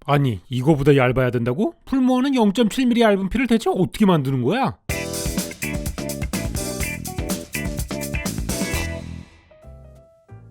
아니, 이거보다 얇아야 된다고? 풀무원은 0.7mm 얇은 피를 대체 어떻게 만드는 거야?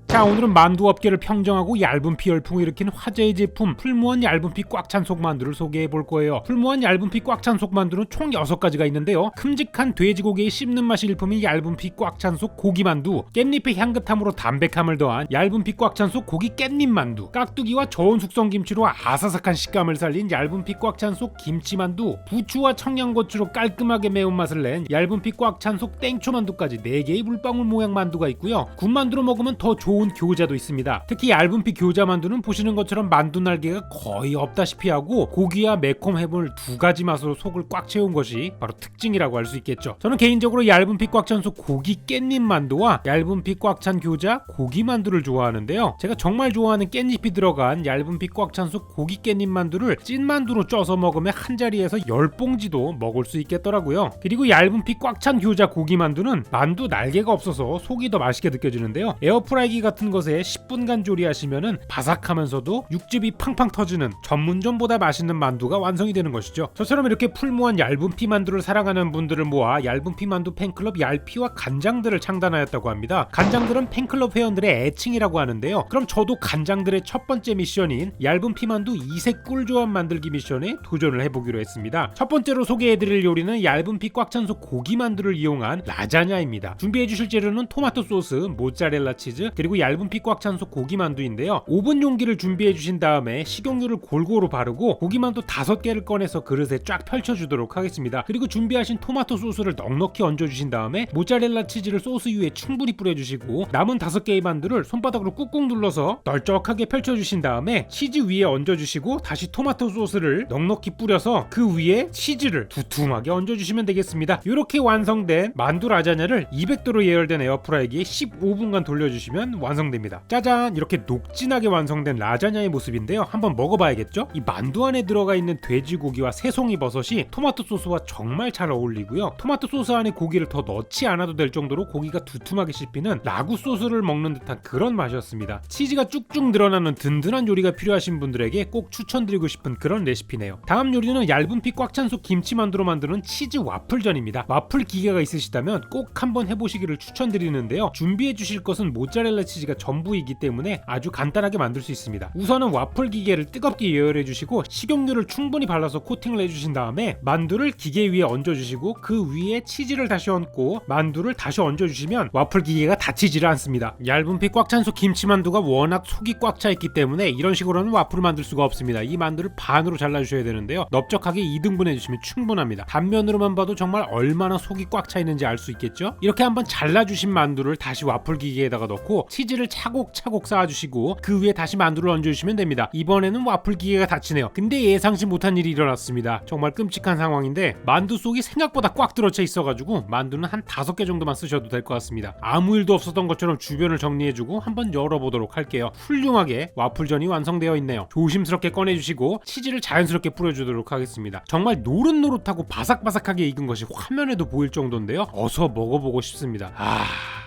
자, 오늘은 만두 업계를 평정하고 얇은 피 열풍을 일으킨 화제의 제품 풀무원 얇은 피 꽉 찬 속만두를 소개해 볼 거예요. 풀무원 얇은 피 꽉 찬 속만두는 총 6가지가 있는데요. 큼직한 돼지고기의 씹는 맛이 일품인 얇은 피 꽉 찬 속 고기만두, 깻잎의 향긋함으로 담백함을 더한 얇은 피 꽉 찬 속 고기 깻잎 만두, 깍두기와 저온 숙성 김치로 아사삭한 식감을 살린 얇은 피 꽉 찬 속 김치만두, 부추와 청양고추로 깔끔하게 매운맛을 낸 얇은 피 꽉 찬 속 땡초만두까지 4개의 물방울 모양 만두가 있고요. 군만두로 먹으면 더 좋은 교자도 있습니다. 특히 얇은 피 교자 만두는 보시는 것처럼 만두 날개가 거의 없다시피 하고 고기와 매콤 해물 2가지 맛으로 속을 꽉 채운 것이 바로 특징이라고 할 수 있겠죠. 저는 개인적으로 얇은 피 꽉 찬 속 고기 깻잎 만두와 얇은 피 꽉 찬 교자 고기 만두를 좋아하는데요. 제가 정말 좋아하는 깻잎이 들어간 얇은 피 꽉 찬 속 고기 깻잎 만두를 찐 만두로 쪄서 먹으면 한 자리에서 10봉지도 먹을 수 있겠더라고요. 그리고 얇은 피 꽉 찬 교자 고기 만두는 만두 날개가 없어서 속이 더 맛있게 느껴지는데요. 에어프라이기 같은 것에 10분간 조리하시면은 바삭하면서도 육즙이 팡팡 터지는 전문점보다 맛있는 만두가 완성이 되는 것이죠. 저처럼 이렇게 풀무원 얇은 피 만두를 사랑하는 분들을 모아 얇은 피 만두 팬클럽 얄피와 간장들을 창단하였다고 합니다. 간장들은 팬클럽 회원들의 애칭이라고 하는데요. 그럼 저도 간장들의 첫 번째 미션인 얇은 피 만두 이색 꿀조합 만들기 미션에 도전을 해보기로 했습니다. 첫 번째로 소개해드릴 요리는 얇은 피 꽉 찬 속 고기 만두를 이용한 라자냐입니다. 준비해주실 재료는 토마토 소스, 모짜렐라 치즈, 그리고 얇은 피 꽉 찬 속 고기 만두인데요. 오븐 용기를 준비해 주신 다음에 식용유를 골고루 바르고 고기 만두 5개를 꺼내서 그릇에 쫙 펼쳐주도록 하겠습니다. 그리고 준비하신 토마토 소스를 넉넉히 얹어주신 다음에 모짜렐라 치즈를 소스 위에 충분히 뿌려주시고 남은 5개의 만두를 손바닥으로 꾹꾹 눌러서 널쩍하게 펼쳐주신 다음에 치즈 위에 얹어주시고 다시 토마토 소스를 넉넉히 뿌려서 그 위에 치즈를 두툼하게 얹어주시면 되겠습니다. 이렇게 완성된 만두 라자냐를 200도로 예열된 에어프라이기에 15분간 돌려주시면 완성됩니다. 짜잔! 이렇게 녹진하게 완성된 라자냐의 모습인데요. 한번 먹어봐야겠죠? 이 만두 안에 들어가 있는 돼지고기와 새송이 버섯이 토마토 소스와 정말 잘 어울리고요. 토마토 소스 안에 고기를 더 넣지 않아도 될 정도로 고기가 두툼하게 씹히는 라구 소스를 먹는 듯한 그런 맛이었습니다. 치즈가 쭉쭉 늘어나는 든든한 요리가 필요하신 분들에게 꼭 추천드리고 싶은 그런 레시피네요. 다음 요리는 얇은 피 꽉 찬 속 김치만두로 만드는 치즈 와플전입니다. 와플 기계가 있으시다면 꼭 한번 해보시기를 추천드리는데요. 준비해 주실 것은 모짜렐라 치즈가 전부이기 때문에 아주 간단하게 만들 수 있습니다. 우선은 와플 기계를 뜨겁게 예열해 주시고 식용유를 충분히 발라서 코팅을 해주신 다음에 만두를 기계 위에 얹어주시고 그 위에 치즈를 다시 얹고 만두를 다시 얹어주시면 와플 기계가 닫히지를 않습니다. 얇은 피 꽉 찬 속 김치만두가 워낙 속이 꽉 차 있기 때문에 이런 식으로는 와플을 만들 수가 없습니다. 이 만두를 반으로 잘라주셔야 되는데요. 넓적하게 2등분 해주시면 충분합니다. 단면으로만 봐도 정말 얼마나 속이 꽉 차 있는지 알 수 있겠죠? 이렇게 한번 잘라주신 만두를 다시 와플 기계에다가 넣고 치즈를 차곡차곡 쌓아주시고 그 위에 다시 만두를 얹어주시면 됩니다. 이번에는 와플 기계가 닫히네요. 근데 예상치 못한 일이 일어났습니다. 정말 끔찍한 상황인데 만두 속이 생각보다 꽉 들어차 있어가지고 만두는 한 5개 정도만 쓰셔도 될 것 같습니다. 아무 일도 없었던 것처럼 주변을 정리해주고 한번 열어보도록 할게요. 훌륭하게 와플전이 완성되어 있네요. 조심스럽게 꺼내주시고 치즈를 자연스럽게 뿌려주도록 하겠습니다. 정말 노릇노릇하고 바삭바삭하게 익은 것이 화면에도 보일 정도인데요. 어서 먹어보고 싶습니다.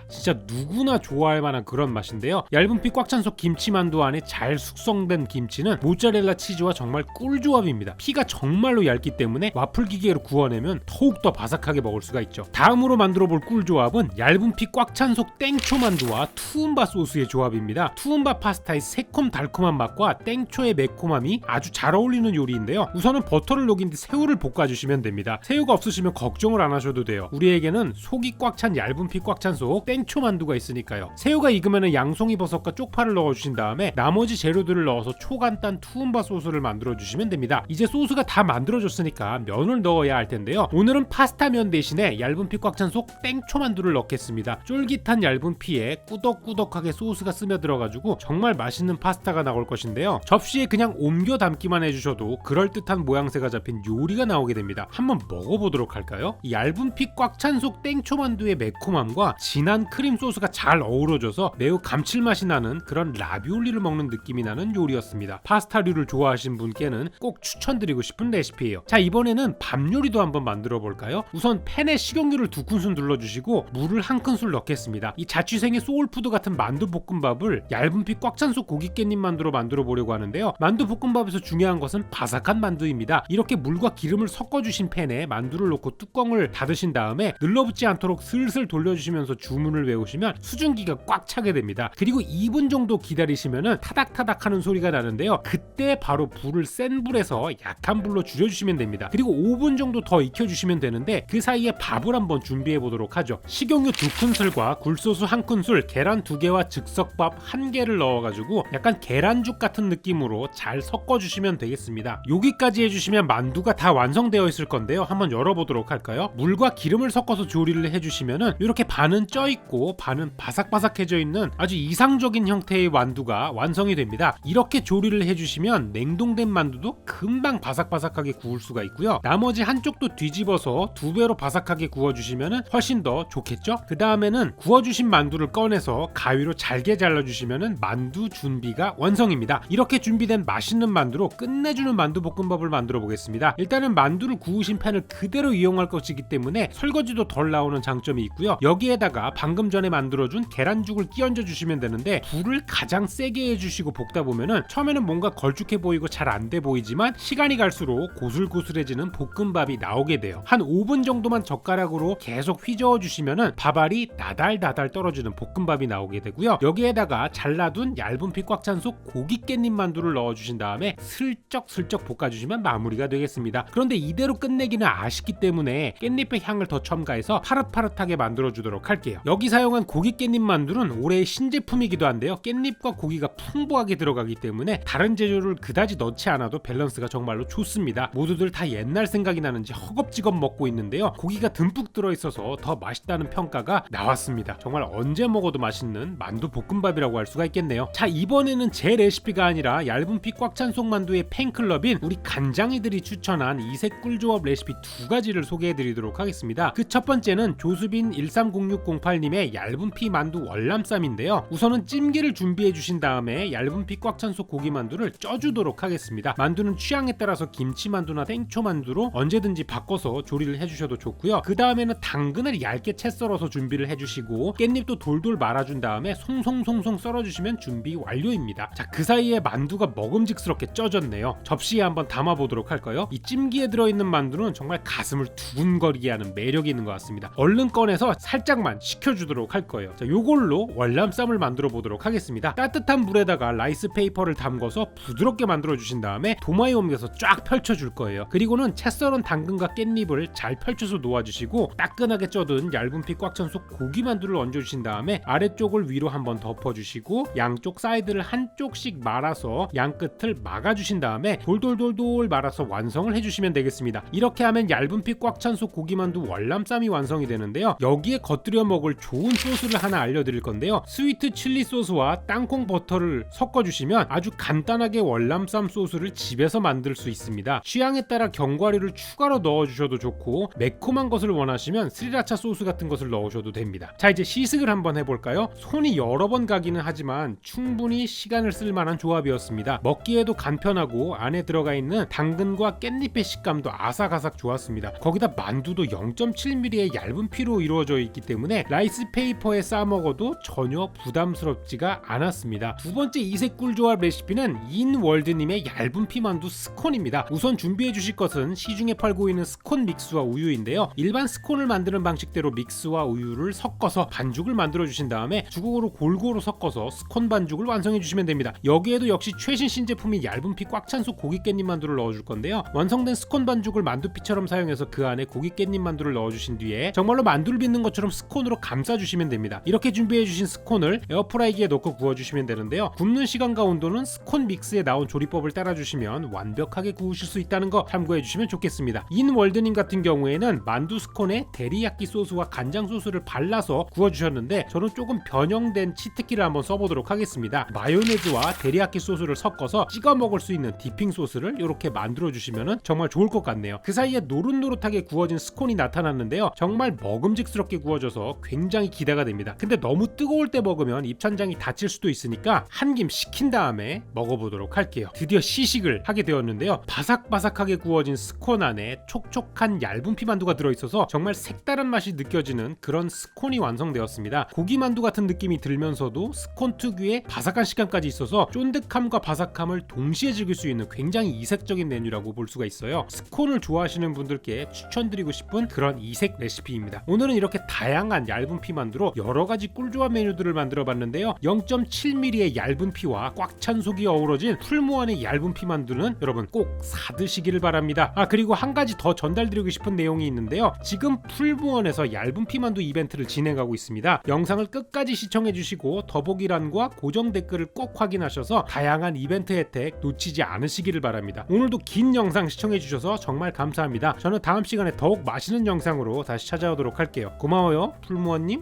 진짜 누구나 좋아할 만한 그런 맛인데요. 얇은 피 꽉 찬 속 김치만두 안에 잘 숙성된 김치는 모짜렐라 치즈와 정말 꿀조합입니다. 피가 정말로 얇기 때문에 와플 기계로 구워내면 더욱더 바삭하게 먹을 수가 있죠. 다음으로 만들어 볼 꿀조합은 얇은 피 꽉 찬 속 땡초만두와 투움바 소스의 조합입니다. 투움바 파스타의 새콤달콤한 맛과 땡초의 매콤함이 아주 잘 어울리는 요리인데요. 우선은 버터를 녹인 뒤 새우를 볶아주시면 됩니다. 새우가 없으시면 걱정을 안 하셔도 돼요. 우리에게는 속이 꽉 찬 얇은 피 꽉 찬 속 땡초 만두가 있으니까요. 새우가 익으면 양송이 버섯과 쪽파를 넣어주신 다음에 나머지 재료들을 넣어서 초간단 투움바 소스를 만들어주시면 됩니다. 이제 소스가 다 만들어졌으니까 면을 넣어야 할 텐데요. 오늘은 파스타면 대신에 얇은 피 꽉 찬 속 땡초 만두를 넣겠습니다. 쫄깃한 얇은 피에 꾸덕꾸덕하게 소스가 스며들어가지고 정말 맛있는 파스타가 나올 것인데요. 접시에 그냥 옮겨 담기만 해주셔도 그럴듯한 모양새가 잡힌 요리가 나오게 됩니다. 한번 먹어보도록 할까요? 이 얇은 피 꽉 찬 속 땡초 만두의 매콤함과 진한 달달한 크림 소스가 잘 어우러져서 매우 감칠맛이 나는 그런 라비올리를 먹는 느낌이 나는 요리였습니다. 파스타류를 좋아하시는 분께는 꼭 추천드리고 싶은 레시피예요. 자, 이번에는 밥 요리도 한번 만들어 볼까요? 우선 팬에 식용유를 2큰술 눌러주시고 물을 1큰술 넣겠습니다. 이 자취생의 소울푸드 같은 만두 볶음밥을 얇은 피 꽉 찬 속 고기 깻잎 만두로 만들어 보려고 하는데요. 만두 볶음밥에서 중요한 것은 바삭한 만두입니다. 이렇게 물과 기름을 섞어주신 팬에 만두를 넣고 뚜껑을 닫으신 다음에 눌러붙지 않도록 슬슬 돌려주시면서 주문을 외우시면 수증기가 꽉 차게 됩니다. 그리고 2분 정도 기다리시면은 타닥타닥 하는 소리가 나는데요. 그때 바로 불을 센 불에서 약한 불로 줄여주시면 됩니다. 그리고 5분 정도 더 익혀주시면 되는데 그 사이에 밥을 한번 준비해 보도록 하죠. 식용유 2큰술과 굴소스 1큰술, 계란 2개와 즉석밥 1개를 넣어가지고 약간 계란죽 같은 느낌으로 잘 섞어주시면 되겠습니다. 여기까지 해주시면 만두가 다 완성되어 있을 건데요. 한번 열어보도록 할까요? 물과 기름을 섞어서 조리를 해주시면은 이렇게 반은 쪄있고 반은 바삭바삭해져 있는 아주 이상적인 형태의 만두가 완성이 됩니다. 이렇게 조리를 해주시면 냉동된 만두도 금방 바삭바삭하게 구울 수가 있고요. 나머지 한쪽도 뒤집어서 2배로 바삭하게 구워주시면 훨씬 더 좋겠죠? 그 다음에는 구워주신 만두를 꺼내서 가위로 잘게 잘라주시면 만두 준비가 완성입니다. 이렇게 준비된 맛있는 만두로 끝내주는 만두 볶음밥을 만들어 보겠습니다. 일단은 만두를 구우신 팬을 그대로 이용할 것이기 때문에 설거지도 덜 나오는 장점이 있고요. 여기에다가 방금 전에 만들어준 계란죽을 끼얹어 주시면 되는데 불을 가장 세게 해주시고 볶다 보면은 처음에는 뭔가 걸쭉해 보이고 잘 안 돼 보이지만 시간이 갈수록 고슬고슬해지는 볶음밥이 나오게 돼요. 한 5분 정도만 젓가락으로 계속 휘저어 주시면은 밥알이 나달나달 떨어지는 볶음밥이 나오게 되고요. 여기에다가 잘라둔 얇은 피 꽉 찬 속 고기 깻잎 만두를 넣어주신 다음에 슬쩍슬쩍 볶아주시면 마무리가 되겠습니다. 그런데 이대로 끝내기는 아쉽기 때문에 깻잎의 향을 더 첨가해서 파릇파릇하게 만들어주도록 할게요. 여기 사용한 고기 깻잎 만두는 올해의 신제품이기도 한데요. 깻잎과 고기가 풍부하게 들어가기 때문에 다른 재료를 그다지 넣지 않아도 밸런스가 정말로 좋습니다. 모두들 다 옛날 생각이 나는지 허겁지겁 먹고 있는데요. 고기가 듬뿍 들어있어서 더 맛있다는 평가가 나왔습니다. 정말 언제 먹어도 맛있는 만두 볶음밥이라고 할 수가 있겠네요. 자, 이번에는 제 레시피가 아니라 얇은 피 꽉 찬 속 만두의 팬클럽인 우리 간장이들이 추천한 이색 꿀조합 레시피 2가지를 소개해드리도록 하겠습니다. 그 첫 번째는 조수빈 130608님의 얇은 피 만두 월남쌈인데요. 우선은 찜기를 준비해 주신 다음에 얇은 피 꽉 찬 속 고기 만두를 쪄주도록 하겠습니다. 만두는 취향에 따라서 김치 만두나 땡초 만두로 언제든지 바꿔서 조리를 해주셔도 좋고요. 그 다음에는 당근을 얇게 채 썰어서 준비를 해주시고 깻잎도 돌돌 말아준 다음에 송송송송 썰어주시면 준비 완료입니다. 자, 그 사이에 만두가 먹음직스럽게 쪄졌네요. 접시에 한번 담아보도록 할까요? 이 찜기에 들어있는 만두는 정말 가슴을 두근거리게 하는 매력이 있는 것 같습니다. 얼른 꺼내서 살짝만 식혀주도록 할 거예요. 자, 요걸로 월남쌈을 만들어 보도록 하겠습니다. 따뜻한 물에다가 라이스 페이퍼를 담궈서 부드럽게 만들어 주신 다음에 도마에 옮겨서 쫙 펼쳐줄 거예요. 그리고는 채 썰은 당근과 깻잎을 잘 펼쳐서 놓아주시고 따끈하게 쪄든 얇은 피 꽉 찬 속 고기 만두를 얹어주신 다음에 아래쪽을 위로 한번 덮어주시고 양쪽 사이드를 한쪽씩 말아서 양끝을 막아주신 다음에 돌돌돌돌 말아서 완성을 해주시면 되겠습니다. 이렇게 하면 얇은 피 꽉 찬 속 고기 만두 월남쌈이 완성이 되는데요. 여기에 곁들여 먹을 좋은 소스를 하나 알려드릴 건데요. 스위트 칠리 소스와 땅콩 버터를 섞어주시면 아주 간단하게 월남쌈 소스를 집에서 만들 수 있습니다. 취향에 따라 견과류를 추가로 넣어주셔도 좋고 매콤한 것을 원하시면 스리라차 소스 같은 것을 넣으셔도 됩니다. 자, 이제 시식을 한번 해볼까요? 손이 여러 번 가기는 하지만 충분히 시간을 쓸 만한 조합이었습니다. 먹기에도 간편하고 안에 들어가 있는 당근과 깻잎의 식감도 아삭아삭 좋았습니다. 거기다 만두도 0.7mm의 얇은 피로 이루어져 있기 때문에 라이스 페이퍼에 싸 먹어도 전혀 부담스럽지가 않았습니다. 두 번째 이색 꿀조합 레시피는 인월드님의 얇은 피 만두 스콘입니다. 우선 준비해 주실 것은 시중에 팔고 있는 스콘 믹스와 우유인데요. 일반 스콘을 만드는 방식대로 믹스와 우유를 섞어서 반죽을 만들어 주신 다음에 주걱으로 골고루 섞어서 스콘 반죽을 완성해 주시면 됩니다. 여기에도 역시 최신 신제품인 얇은 피 꽉 찬 속 고기 깻잎 만두를 넣어줄 건데요. 완성된 스콘 반죽을 만두피처럼 사용해서 그 안에 고기 깻잎 만두를 넣어주신 뒤에 정말로 만두를 빚는 것처럼 스콘으로 감싸주시면 됩니다. 이렇게 준비해주신 스콘을 에어프라이기에 넣고 구워주시면 되는데요. 굽는 시간과 온도는 스콘 믹스에 나온 조리법을 따라주시면 완벽하게 구우실 수 있다는 거 참고해주시면 좋겠습니다. 인월드님 같은 경우에는 만두 스콘에 데리야끼 소스와 간장 소스를 발라서 구워주셨는데 저는 조금 변형된 치트키를 한번 써보도록 하겠습니다. 마요네즈와 데리야끼 소스를 섞어서 찍어 먹을 수 있는 디핑 소스를 이렇게 만들어주시면 정말 좋을 것 같네요. 그 사이에 노릇노릇하게 구워진 스콘이 나타났는데요. 정말 먹음직스럽게 구워져서 굉장히 굉장히 기대가 됩니다. 근데 너무 뜨거울 때 먹으면 입천장이 다칠 수도 있으니까 한 김 식힌 다음에 먹어보도록 할게요. 드디어 시식을 하게 되었는데요. 바삭바삭하게 구워진 스콘 안에 촉촉한 얇은 피만두가 들어있어서 정말 색다른 맛이 느껴지는 그런 스콘이 완성되었습니다. 고기만두 같은 느낌이 들면서도 스콘 특유의 바삭한 식감까지 있어서 쫀득함과 바삭함을 동시에 즐길 수 있는 굉장히 이색적인 메뉴라고 볼 수가 있어요. 스콘을 좋아하시는 분들께 추천드리고 싶은 그런 이색 레시피입니다. 오늘은 이렇게 다양한 얇은 피만두로 여러가지 꿀조합 메뉴들을 만들어 봤는데요. 0.7mm의 얇은 피와 꽉 찬 속이 어우러진 풀무원의 얇은 피만두는 여러분 꼭 사드시기를 바랍니다. 그리고 한 가지 더 전달드리고 싶은 내용이 있는데요. 지금 풀무원에서 얇은 피만두 이벤트를 진행하고 있습니다. 영상을 끝까지 시청해 주시고 더보기란과 고정 댓글을 꼭 확인하셔서 다양한 이벤트 혜택 놓치지 않으시기를 바랍니다. 오늘도 긴 영상 시청해 주셔서 정말 감사합니다. 저는 다음 시간에 더욱 맛있는 영상으로 다시 찾아오도록 할게요. 고마워요, 풀무원님.